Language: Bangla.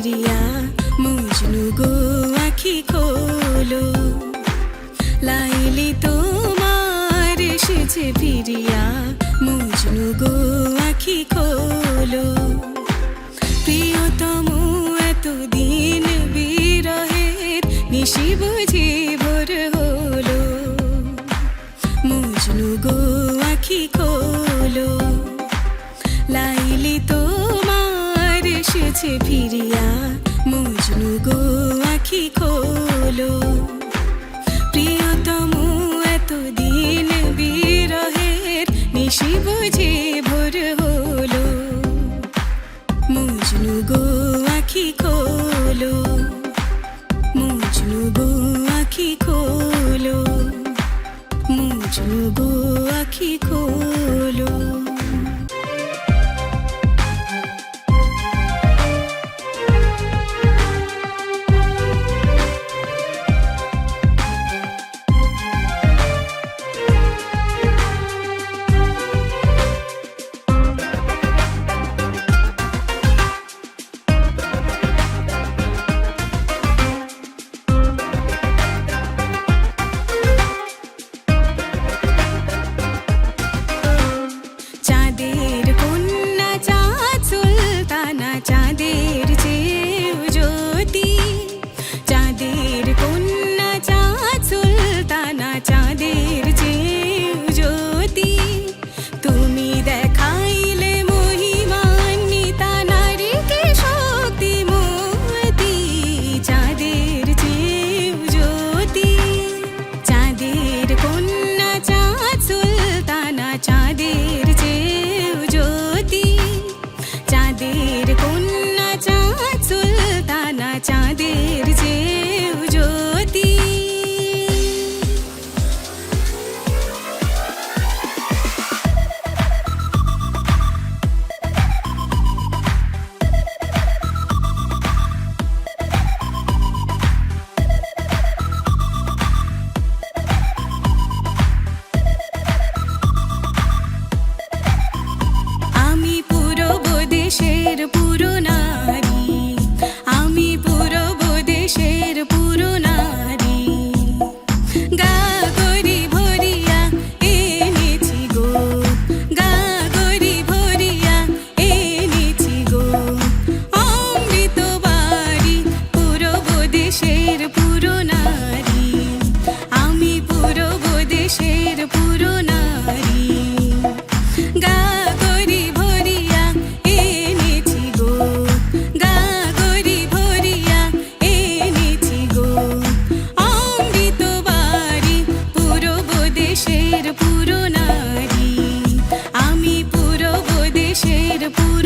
ফিরিয়া মজনু গো আখি খোলো লাইলি তোমার এসেছে ফিরিয়া মজনু গো আখি খোলো প্রিয়তম এতদিন বিরহের নিশি বুঝি ভোর হলো মজনু গো আখি খোলো লাইলি তোমার এসেছে ফিরিয়া মজনু গো আখি খোলো প্রিয়তম এতদিন বিরহের নিশি বুঝি ভোর হলো মজনু গো আখি খোলো মজনু গো আখি খোলো মজনু গো আখি খোলো চাঁদের কন্যা চাঁদ সুলতানা চাঁদের চেয়েও জ্যোতি চাঁদের কন্যা চাঁদ সুলতানা চাঁদের চেয়েও জ্যোতি তুমি দেখাইলে মহিমান্বিতা নারীকে শক্তিমতী চাঁদের চেয়েও জ্যোতি চাঁদের কন্যা চাঁদ সুলতানা চাঁদের চাঁদের কন্যা চাঁদ সুলতানা চাঁদের চেয়েও জ্যোতি আমি পূরব দেশের পুরো নারী আমি পূরব দেশের পুরো নারী গা গরি ভরিয়া এনেছি গো গা গরি ভরিয়া এনেছি গো অমৃত বাড়ি পূরব দেশের পুরো নারী আমি পূরব দেশের পুরো নারী গা গরি ভরিয়া এনেছি গো গা গরি ভরিয়া এনেছি গো অমৃত বাড়ি পূরব দেশের পুরো নারী আমি পূরব দেশের পুরো